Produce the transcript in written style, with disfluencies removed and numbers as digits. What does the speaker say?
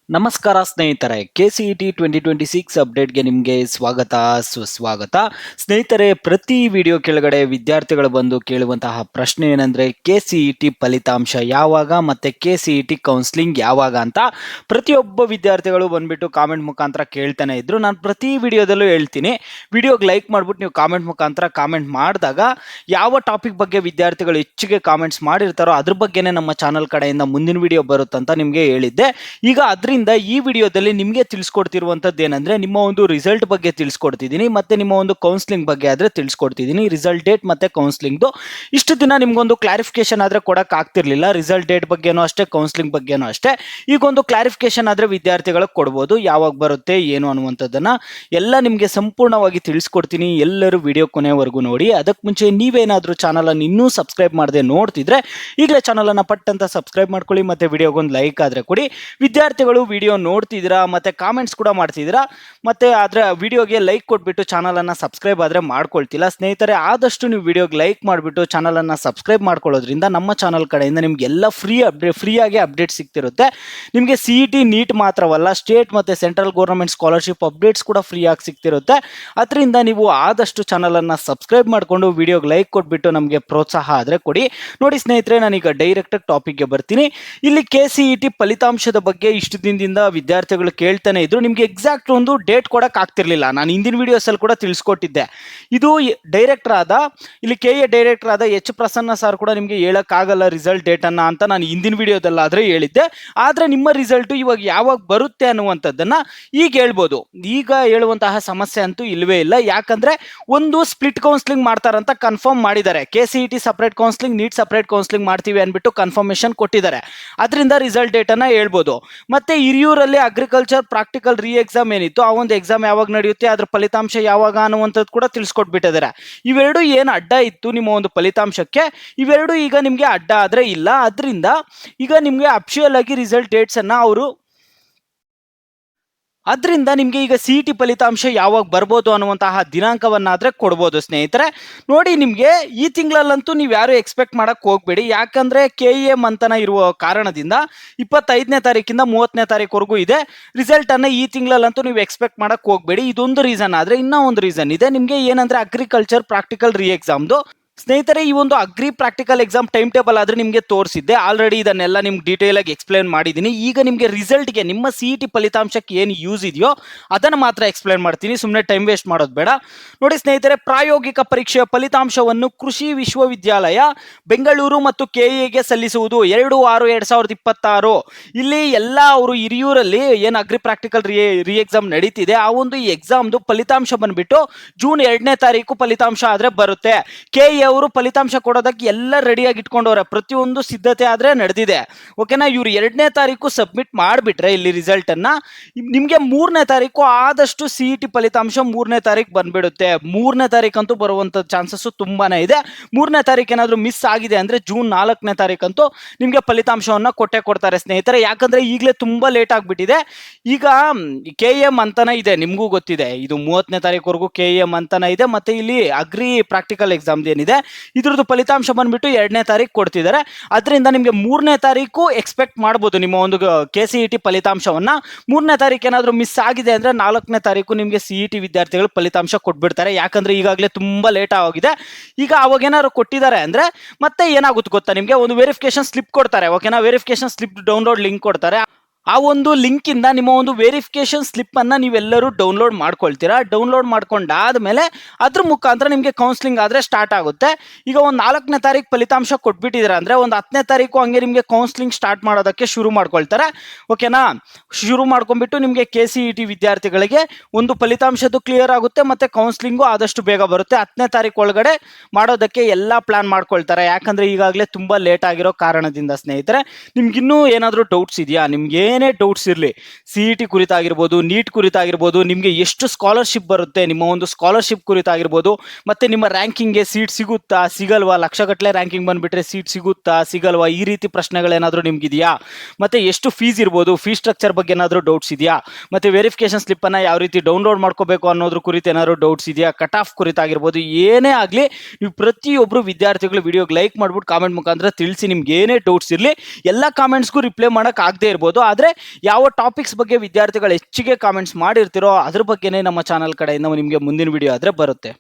ನಮಸ್ಕಾರ ಸ್ನೇಹಿತರೆ, KCET 2026 ಅಪ್ಡೇಟ್ಗೆ ನಿಮಗೆ ಸ್ವಾಗತ ಸುಸ್ವಾಗತ. ಸ್ನೇಹಿತರೆ, ಪ್ರತಿ ವಿಡಿಯೋ ಕೆಳಗಡೆ ವಿದ್ಯಾರ್ಥಿಗಳು ಬಂದು ಕೇಳುವಂತಹ ಪ್ರಶ್ನೆ ಏನಂದರೆ KCET ಫಲಿತಾಂಶ ಯಾವಾಗ ಮತ್ತು KCET ಕೌನ್ಸಿಲಿಂಗ್ ಯಾವಾಗ ಅಂತ ಪ್ರತಿಯೊಬ್ಬ ವಿದ್ಯಾರ್ಥಿಗಳು ಬಂದುಬಿಟ್ಟು ಕಾಮೆಂಟ್ ಮುಖಾಂತರ ಕೇಳ್ತಾನೆ ಇದ್ರು. ನಾನು ಪ್ರತಿ ವಿಡಿಯೋದಲ್ಲೂ ಹೇಳ್ತೀನಿ, ವಿಡಿಯೋಗೆ ಲೈಕ್ ಮಾಡಿಬಿಟ್ಟು ನೀವು ಕಾಮೆಂಟ್ ಮುಖಾಂತರ ಕಾಮೆಂಟ್ ಮಾಡಿದಾಗ ಯಾವ ಟಾಪಿಕ್ ಬಗ್ಗೆ ವಿದ್ಯಾರ್ಥಿಗಳು ಹೆಚ್ಚಿಗೆ ಕಾಮೆಂಟ್ಸ್ ಮಾಡಿರ್ತಾರೋ ಅದ್ರ ಬಗ್ಗೆನೇ ನಮ್ಮ ಚಾನಲ್ ಕಡೆಯಿಂದ ಮುಂದಿನ ವಿಡಿಯೋ ಬರುತ್ತಂತ ನಿಮಗೆ ಹೇಳಿದ್ದೆ. ಈಗ ಈ ವಿಡಿಯೋದಲ್ಲಿ ನಿಮಗೆ ತಿಳಿಸ್ಕೊಡ್ತಿರುವಂತದ್ದು ಏನಂದ್ರೆ ನಿಮ್ಮ ಒಂದು ರಿಸಲ್ಟ್ ಬಗ್ಗೆ ತಿಳಿಸ್ಕೊಡ್ತಿದ್ದೀನಿ, ಮತ್ತೆ ನಿಮ್ಮ ಒಂದು ಕೌನ್ಸಿಲಿಂಗ್ ಬಗ್ಗೆ ಆದ್ರೆ ತಿಳಿಸ್ಕೊಡ್ತಿದ್ದೀನಿ. ರಿಸಲ್ಟ್ ಡೇಟ್ ಮತ್ತೆ ಕೌನ್ಸಿಲಿಂಗ್ದು ಇಷ್ಟು ದಿನ ನಿಮ್ಗೊಂದು ಕ್ಲಾರಿಫಿಕೇಶನ್ ಆದ್ರೆ ಕೊಡಕ್ ಆಗ್ತಿರ್ಲಿಲ್ಲ. ರಿಸಲ್ಟ್ ಡೇಟ್ ಬಗ್ಗೆನೂ ಅಷ್ಟೇ, ಕೌನ್ಸಿಲಿಂಗ್ ಬಗ್ಗೆನೂ ಅಷ್ಟೇ. ಈಗ ಒಂದು ಕ್ಲಾರಿಫಿಕೇಶನ್ ಆದ್ರೆ ವಿದ್ಯಾರ್ಥಿಗಳಿಗೆ ಕೊಡ್ಬೋದು, ಯಾವಾಗ ಬರುತ್ತೆ ಏನು ಅನ್ನುವಂಥದ್ದನ್ನ ಎಲ್ಲ ನಿಮಗೆ ಸಂಪೂರ್ಣವಾಗಿ ತಿಳಿಸ್ಕೊಡ್ತೀನಿ. ಎಲ್ಲರೂ ವಿಡಿಯೋ ಕೊನೆವರೆಗೂ ನೋಡಿ. ಅದಕ್ಕೆ ಮುಂಚೆ ನೀವೇನಾದ್ರೂ ಚಾನಲ್ ಅನ್ನು ಇನ್ನೂ ಸಬ್ಸ್ಕ್ರೈಬ್ ಮಾಡದೆ ನೋಡ್ತಿದ್ರೆ ಈಗಲೇ ಚಾನಲ್ ಅನ್ನ ಪಟ್ಟಂತ ಸಬ್ಸ್ಕ್ರೈಬ್ ಮಾಡ್ಕೊಳ್ಳಿ, ಮತ್ತೆ ವಿಡಿಯೋಗೊಂದು ಲೈಕ್ ಆದ್ರೆ ಕೊಡಿ. ವಿದ್ಯಾರ್ಥಿಗಳು ವಿಡಿಯೋ ನೋಡ್ತಿದ್ದೀರಾ ಮತ್ತೆ ಕಾಮೆಂಟ್ಸ್ ಕೂಡ ಮಾಡ್ತಿದ್ದೀರಾ, ಮತ್ತೆ ಅದರ ವಿಡಿಯೋಗೆ ಲೈಕ್ ಕೊಟ್ಬಿಟ್ಟು ಚಾನಲ್ ಅನ್ನ ಸಬ್ಸ್ಕ್ರೈಬ್ ಆದ್ರೆ ಮಾಡ್ಕೊಳ್ತಿಲ್ಲ. ಸ್ನೇಹಿತರೆ, ಆದಷ್ಟು ನೀವು ವಿಡಿಯೋಗೆ ಲೈಕ್ ಮಾಡಿಬಿಟ್ಟು ಚಾನಲ್ ಅನ್ನ ಸಬ್ಸ್ಕ್ರೈಬ್ ಮಾಡ್ಕೊಳ್ಳೋದ್ರಿಂದ ನಮ್ಮ ಚಾನಲ್ ಕಡೆಯಿಂದ ನಿಮ್ಗೆ ಎಲ್ಲ ಫ್ರೀಯಾಗಿ ಅಪ್ಡೇಟ್ ಸಿಗ್ತಿರುತ್ತೆ. ನಿಮಗೆ CET ನೀಟ್ ಮಾತ್ರವಲ್ಲ, ಸ್ಟೇಟ್ ಮತ್ತೆ ಸೆಂಟ್ರಲ್ ಗೌರ್ಮೆಂಟ್ ಸ್ಕಾಲರ್ಶಿಪ್ ಅಪ್ಡೇಟ್ಸ್ ಕೂಡ ಫ್ರೀಯಾಗಿ ಸಿಗ್ತಿರುತ್ತೆ. ಅದರಿಂದ ನೀವು ಆದಷ್ಟು ಚಾನಲ್ ಅನ್ನ ಸಬ್ಸ್ಕ್ರೈಬ್ ಮಾಡಿಕೊಂಡು ವಿಡಿಯೋಗೆ ಲೈಕ್ ಕೊಟ್ಬಿಟ್ಟು ನಮಗೆ ಪ್ರೋತ್ಸಾಹ ಆದ್ರೆ ಕೊಡಿ. ನೋಡಿ ಸ್ನೇಹಿತರೆ, ನಾನೀಗ ಡೈರೆಕ್ಟ್ ಟಾಪಿಕ್ಗೆ ಬರ್ತೀನಿ. ಇಲ್ಲಿ KCET ಫಲಿತಾಂಶದ ಬಗ್ಗೆ ಇಷ್ಟು ದಿನದಿಂದ ವಿದ್ಯಾರ್ಥಿಗಳು ಕೇಳ್ತಾನೆ ಇದ್ರು. ನಿಮ್ಗೆ ಎಕ್ಸಾಕ್ಟ್ ಒಂದು ಡೇಟ್ ಕೊಡಕ್ ಆಗ್ತಿರ್ಲಿಲ್ಲ. ನಾನು ಹಿಂದಿನ ವಿಡಿಯೋಸ್ ಅಲ್ಲಿ ಕೂಡ ತಿಳಿಸ್ಕೊಟ್ಟಿದ್ದೆ. ಇದು ಡೈರೆಕ್ಟರ್ ಆದ ಇಲ್ಲಿ KA ಡೈರೆಕ್ಟರ್ ಆದ H ಪ್ರಸನ್ನ ಸರ್ ಕೂಡ ನಿಮ್ಗೆ ಹೇಳಕ್ ಆಗಲ್ಲ ರಿಸಲ್ಟ್ ಡೇಟ್ ಅನ್ನ ಅಂತ ನಾನು ಹಿಂದಿನ ವಿಡಿಯೋದಲ್ಲಾದ್ರೆ ಹೇಳಿದ್ದೆ. ಆದ್ರೆ ನಿಮ್ಮ ರಿಸಲ್ಟ್ ಇವಾಗ ಯಾವಾಗ ಬರುತ್ತೆ ಅನ್ನುವಂಥದ್ದನ್ನ ಈಗ ಹೇಳ್ಬೋದು. ಈಗ ಹೇಳುವಂತಹ ಸಮಸ್ಯೆ ಅಂತೂ ಇಲ್ವೇ ಇಲ್ಲ. ಯಾಕಂದ್ರೆ ಒಂದು ಸ್ಪ್ಲಿಟ್ ಕೌನ್ಸಿಲಿಂಗ್ ಮಾಡ್ತಾರಂತ ಕನ್ಫರ್ಮ್ ಮಾಡಿದ್ದಾರೆ. KCET separate counselling, NEET separate counselling ಮಾಡ್ತೀವಿ ಅನ್ಬಿಟ್ಟು ಕನ್ಫರ್ಮೇಶನ್ ಕೊಟ್ಟಿದ್ದಾರೆ. ಅದರಿಂದ ರಿಸಲ್ಟ್ ಡೇಟ್ ಅನ್ನ ಹೇಳ್ಬೋದು. ಮತ್ತೆ ಹಿರಿಯೂರಲ್ಲಿ ಅಗ್ರಿಕಲ್ಚರ್ ಪ್ರಾಕ್ಟಿಕಲ್ ರೀ ಎಕ್ಸಾಮ್ ಏನಿತ್ತು, ಆ ಒಂದು ಎಕ್ಸಾಮ್ ಯಾವಾಗ ನಡೆಯುತ್ತೆ, ಅದ್ರ ಫಲಿತಾಂಶ ಯಾವಾಗ ಅನ್ನುವಂಥದ್ದು ಕೂಡ ತಿಳಿಸ್ಕೊಟ್ಬಿಟ್ಟಿದ್ದಾರೆ. ಇವೆರಡು ಏನು ಅಡ್ಡ ಇತ್ತು ನಿಮ್ಮ ಒಂದು ಫಲಿತಾಂಶಕ್ಕೆ, ಇವೆರಡು ಈಗ ನಿಮಗೆ ಅಡ್ಡ ಆದ್ರೆ ಇಲ್ಲ. ಅದರಿಂದ ಈಗ ನಿಮಗೆ ಅಫಿಷಿಯಲ್ ಆಗಿ ರಿಸಲ್ಟ್ ಡೇಟ್ಸ್ ಅನ್ನ ಅವರು ಅದರಿಂದ ನಿಮಗೆ ಈಗ CET ಫಲಿತಾಂಶ ಯಾವಾಗ ಬರ್ಬೋದು ಅನ್ನುವಂತಹ ದಿನಾಂಕವನ್ನಾದರೆ ಕೊಡ್ಬೋದು. ಸ್ನೇಹಿತರೆ ನೋಡಿ, ನಿಮಗೆ ಈ ತಿಂಗಳಲ್ಲಂತೂ ನೀವು ಯಾರು ಎಕ್ಸ್ಪೆಕ್ಟ್ ಮಾಡಕ್ಕೆ ಹೋಗಬೇಡಿ. ಯಾಕಂದರೆ KA ಮಂಥನ ಇರುವ ಕಾರಣದಿಂದ 25ನೇ ತಾರೀಕಿಂದ 30ನೇ ತಾರೀಕುವರೆಗೂ ಇದೆ. ರಿಸಲ್ಟನ್ನು ಈ ತಿಂಗಳಲ್ಲಂತೂ ನೀವು ಎಕ್ಸ್ಪೆಕ್ಟ್ ಮಾಡಕ್ಕೆ ಹೋಗಬೇಡಿ. ಇದೊಂದು ರೀಸನ್. ಆದರೆ ಇನ್ನೂ ಒಂದು ರೀಸನ್ ಇದೆ ನಿಮಗೆ. ಏನಂದರೆ ಅಗ್ರಿಕಲ್ಚರ್ ಪ್ರಾಕ್ಟಿಕಲ್ ರೀ ಎಕ್ಸಾಮ್ದು ಸ್ನೇಹಿತರೆ, ಈ ಒಂದು agri practical exam time table ಆದರೆ ನಿಮಗೆ ತೋರಿಸಿದ್ದೆ ಆಲ್ರೆಡಿ. ಇದನ್ನೆಲ್ಲ ನಿಮ್ಗೆ ಡೀಟೇಲ್ ಆಗಿ ಎಕ್ಸ್ಪ್ಲೇನ್ ಮಾಡಿದ್ದೀನಿ. ಈಗ ನಿಮಗೆ ರಿಸಲ್ಟ್ಗೆ ನಿಮ್ಮ CET ಫಲಿತಾಂಶಕ್ಕೆ ಏನು ಯೂಸ್ ಇದೆಯೋ ಅದನ್ನು ಮಾತ್ರ ಎಕ್ಸ್ಪ್ಲೇನ್ ಮಾಡ್ತೀನಿ. ಸುಮ್ಮನೆ ಟೈಮ್ ವೇಸ್ಟ್ ಮಾಡೋದು ಬೇಡ. ನೋಡಿ ಸ್ನೇಹಿತರೆ, ಪ್ರಾಯೋಗಿಕ ಪರೀಕ್ಷೆಯ ಫಲಿತಾಂಶವನ್ನು ಕೃಷಿ ವಿಶ್ವವಿದ್ಯಾಲಯ ಬೆಂಗಳೂರು ಮತ್ತು KAಗೆ ಸಲ್ಲಿಸುವುದು 2/6/2026. ಇಲ್ಲಿ ಎಲ್ಲ ಅವರು ಹಿರಿಯೂರಲ್ಲಿ ಏನು ಅಗ್ರಿ ಪ್ರಾಕ್ಟಿಕಲ್ ರೀ ಎಕ್ಸಾಮ್ ನಡೀತಿದೆ, ಆ ಒಂದು ಎಕ್ಸಾಮ್ದು ಫಲಿತಾಂಶ ಬಂದ್ಬಿಟ್ಟು ಜೂನ್ 2ನೇ ತಾರೀಕು ಫಲಿತಾಂಶ ಆದರೆ ಬರುತ್ತೆ. KA ಅವರು ಫಲಿತಾಂಶ ಕೊಡೋದಕ್ಕೆ ಎಲ್ಲ ರೆಡಿಯಾಗಿ ಇಟ್ಕೊಂಡವ್ರೆ. ಪ್ರತಿಯೊಂದು ಸಿದ್ಧತೆ ಆದ್ರೆ ನಡೆದಿದೆ. ಓಕೆನಾ, ಇವ್ರು 2ನೇ ತಾರೀಕು ಸಬ್ಮಿಟ್ ಮಾಡಿಬಿಟ್ರೆ ಇಲ್ಲಿ ರಿಸಲ್ಟ್ ಅನ್ನ ನಿಮಗೆ 3ನೇ ತಾರೀಕು ಆದಷ್ಟು CET ಫಲಿತಾಂಶ 3ನೇ ತಾರೀಕು ಬಂದ್ಬಿಡುತ್ತೆ. 3ನೇ ತಾರೀಕಂತೂ ಬರುವಂತ ಚಾನ್ಸಸ್ ತುಂಬಾನೇ ಇದೆ. 3ನೇ ತಾರೀಕು ಏನಾದರೂ ಮಿಸ್ ಆಗಿದೆ ಅಂದ್ರೆ ಜೂನ್ 4ನೇ ತಾರೀಕಂತೂ ನಿಮಗೆ ಫಲಿತಾಂಶವನ್ನ ಕೊಟ್ಟೆ ಕೊಡ್ತಾರೆ ಸ್ನೇಹಿತರೆ. ಯಾಕಂದ್ರೆ ಈಗಲೇ ತುಂಬಾ ಲೇಟ್ ಆಗ್ಬಿಟ್ಟಿದೆ. ಈಗ KA ಮಂಥನ ಇದೆ, ನಿಮಗೂ ಗೊತ್ತಿದೆ. ಇದು 30ನೇ ತಾರೀಕುವರೆಗೂ KA ಮಂಥನ ಇದೆ. ಮತ್ತೆ ಇಲ್ಲಿ ಅಗ್ರಿ ಪ್ರಾಕ್ಟಿಕಲ್ ಎಕ್ಸಾಮ್ ಏನಿದೆ ಇದ್ರದ್ದು ಫಲಿತಾಂಶ ಬಂದ್ಬಿಟ್ಟು 2ನೇ ತಾರೀಕು ಕೊಡ್ತಿದ್ದಾರೆ. ಅದರಿಂದ ನಿಮಗೆ 3ನೇ ತಾರೀಕು ಎಕ್ಸ್ಪೆಕ್ಟ್ ಮಾಡಬಹುದು ನಿಮ್ಮ ಒಂದು KCET ಫಲಿತಾಂಶವನ್ನ. 3ನೇ ತಾರೀಕು ಏನಾದರೂ ಮಿಸ್ ಆಗಿದೆ ಅಂದ್ರೆ 4ನೇ ತಾರೀಕು ನಿಮಗೆ CET ವಿದ್ಯಾರ್ಥಿಗಳು ಫಲಿತಾಂಶ ಕೊಟ್ಬಿಡ್ತಾರೆ. ಯಾಕಂದ್ರೆ ಈಗಾಗಲೇ ತುಂಬಾ ಲೇಟ್ ಆಗಿದೆ. ಈಗ ಅವಾಗ ಏನಾದ್ರು ಕೊಟ್ಟಿದ್ದಾರೆ ಅಂದ್ರೆ ಮತ್ತೆ ಏನಾಗುತ್ತೆ ಗೊತ್ತಾ, ನಿಮಗೆ ಒಂದು ವೆರಿಫಿಕೇಶನ್ ಸ್ಲಿಪ್ ಕೊಡ್ತಾರೆ. ಓಕೆನಾ, ವೆರಿಫಿಕೇಶನ್ ಸ್ಲಿಪ್ ಡೌನ್ಲೋಡ್ ಲಿಂಕ್ ಕೊಡ್ತಾರೆ. ಆ ಒಂದು ಲಿಂಕ್ ಇಂದ ನಿಮ್ಮ ಒಂದು ವೆರಿಫಿಕೇಶನ್ ಸ್ಲಿಪ್ ಅನ್ನ ನೀವೆಲ್ಲರೂ ಡೌನ್ಲೋಡ್ ಮಾಡ್ಕೊಳ್ತೀರಾ. ಡೌನ್ಲೋಡ್ ಮಾಡ್ಕೊಂಡಾದ್ಮೇಲೆ ಅದ್ರ ಮುಖಾಂತರ ನಿಮಗೆ ಕೌನ್ಸಿಲಿಂಗ್ ಆದ್ರೆ ಸ್ಟಾರ್ಟ್ ಆಗುತ್ತೆ. ಈಗ ಒಂದು 4ನೇ ತಾರೀಕು ಫಲಿತಾಂಶ ಕೊಟ್ಬಿಟ್ಟಿದ್ದೀರಾ ಅಂದ್ರೆ ಒಂದು 10ನೇ ತಾರೀಕು ಹಂಗೆ ನಿಮಗೆ ಕೌನ್ಸಿಲಿಂಗ್ ಸ್ಟಾರ್ಟ್ ಮಾಡೋದಕ್ಕೆ ಶುರು ಮಾಡ್ಕೊಳ್ತಾರೆ. ಓಕೆನಾ, ಶುರು ಮಾಡ್ಕೊಂಡ್ಬಿಟ್ಟು ನಿಮಗೆ KCET ವಿದ್ಯಾರ್ಥಿಗಳಿಗೆ ಒಂದು ಫಲಿತಾಂಶದ್ದು ಕ್ಲಿಯರ್ ಆಗುತ್ತೆ, ಮತ್ತೆ ಕೌನ್ಸಿಲಿಂಗು ಆದಷ್ಟು ಬೇಗ ಬರುತ್ತೆ. 10ನೇ ತಾರೀಕು ಒಳಗಡೆ ಮಾಡೋದಕ್ಕೆ ಎಲ್ಲ ಪ್ಲಾನ್ ಮಾಡ್ಕೊಳ್ತಾರೆ. ಯಾಕಂದ್ರೆ ಈಗಾಗಲೇ ತುಂಬಾ ಲೇಟ್ ಆಗಿರೋ ಕಾರಣದಿಂದ. ಸ್ನೇಹಿತರೆ, ನಿಮ್ಗಿನ್ನೂ ಏನಾದರೂ ಡೌಟ್ಸ್ ಇದೆಯಾ? ನಿಮ್ಗೆ ಏನೇ ಡೌಟ್ಸ್ ಇರಲಿ, CET ಕುರಿತಾಗಿರ್ಬೋದು, ನೀಟ್ ಕುರಿತಾಗಿರ್ಬೋದು, ನಿಮಗೆ ಎಷ್ಟು ಸ್ಕಾಲರ್ಶಿಪ್ ಬರುತ್ತೆ, ನಿಮ್ಮ ಒಂದು ಸ್ಕಾಲರ್ಶಿಪ್ ಕುರಿತಾಗಿರ್ಬೋದು, ಮತ್ತೆ ನಿಮ್ಮ ರ್ಯಾಂಕಿಂಗ್ಗೆ ಸೀಟ್ ಸಿಗುತ್ತಾ ಸಿಗಲ್ವಾ, ಲಕ್ಷಗಟ್ಟಲೆ ರ್ಯಾಂಕಿಂಗ್ ಬಂದುಬಿಟ್ರೆ ಸೀಟ್ ಸಿಗುತ್ತಾ ಸಿಗಲ್ವಾ, ಈ ರೀತಿ ಪ್ರಶ್ನೆಗಳೇನಾದರೂ ನಿಮಗಿದೆಯಾ? ಮತ್ತು ಎಷ್ಟು ಫೀಸ್ ಇರ್ಬೋದು, ಫೀಸ್ ಸ್ಟ್ರಕ್ಚರ್ ಬಗ್ಗೆ ಏನಾದರೂ ಡೌಟ್ಸ್ ಇದೆಯಾ? ಮತ್ತು ವೆರಿಫಿಕೇಶನ್ ಸ್ಲಿಪ್ಪನ್ನು ಯಾವ ರೀತಿ ಡೌನ್ಲೋಡ್ ಮಾಡ್ಕೋಬೇಕು ಅನ್ನೋದ್ರ ಕುರಿತು ಏನಾದರೂ ಡೌಟ್ಸ್ ಇದೆಯಾ? ಕಟ್ ಆಫ್ ಕುರಿತಾಗಿರ್ಬೋದು, ಏನೇ ಆಗಲಿ ನೀವು ಪ್ರತಿಯೊಬ್ಬರು ವಿದ್ಯಾರ್ಥಿಗಳು ವಿಡಿಯೋಗೆ ಲೈಕ್ ಮಾಡ್ಬಿಟ್ಟು ಕಾಮೆಂಟ್ ಮುಖಾಂತರ ತಿಳಿಸಿ. ನಿಮ್ಗೆ ಏನೇ ಡೌಟ್ಸ್ ಇರಲಿ ಎಲ್ಲ ಕಾಮೆಂಟ್ಸ್ಗೂ ರಿಪ್ಲೈ ಮಾಡೋಕ್ಕಾಗದೇ ಇರ್ಬೋದು. ಆದರೆ ಆದರೆ ಯಾವ ಟಾಪಿಕ್ಸ್ ಬಗ್ಗೆ ವಿದ್ಯಾರ್ಥಿಗಳು ಹೆಚ್ಚಿಗೆ ಕಾಮೆಂಟ್ಸ್ ಮಾಡಿರ್ತೀರೋ ಅದ್ರ ಬಗ್ಗೆನೇ ನಮ್ಮ ಚಾನಲ್ ಕಡೆಯಿಂದ ನಿಮಗೆ ಮುಂದಿನ ವಿಡಿಯೋ ಆದರೆ ಬರುತ್ತೆ.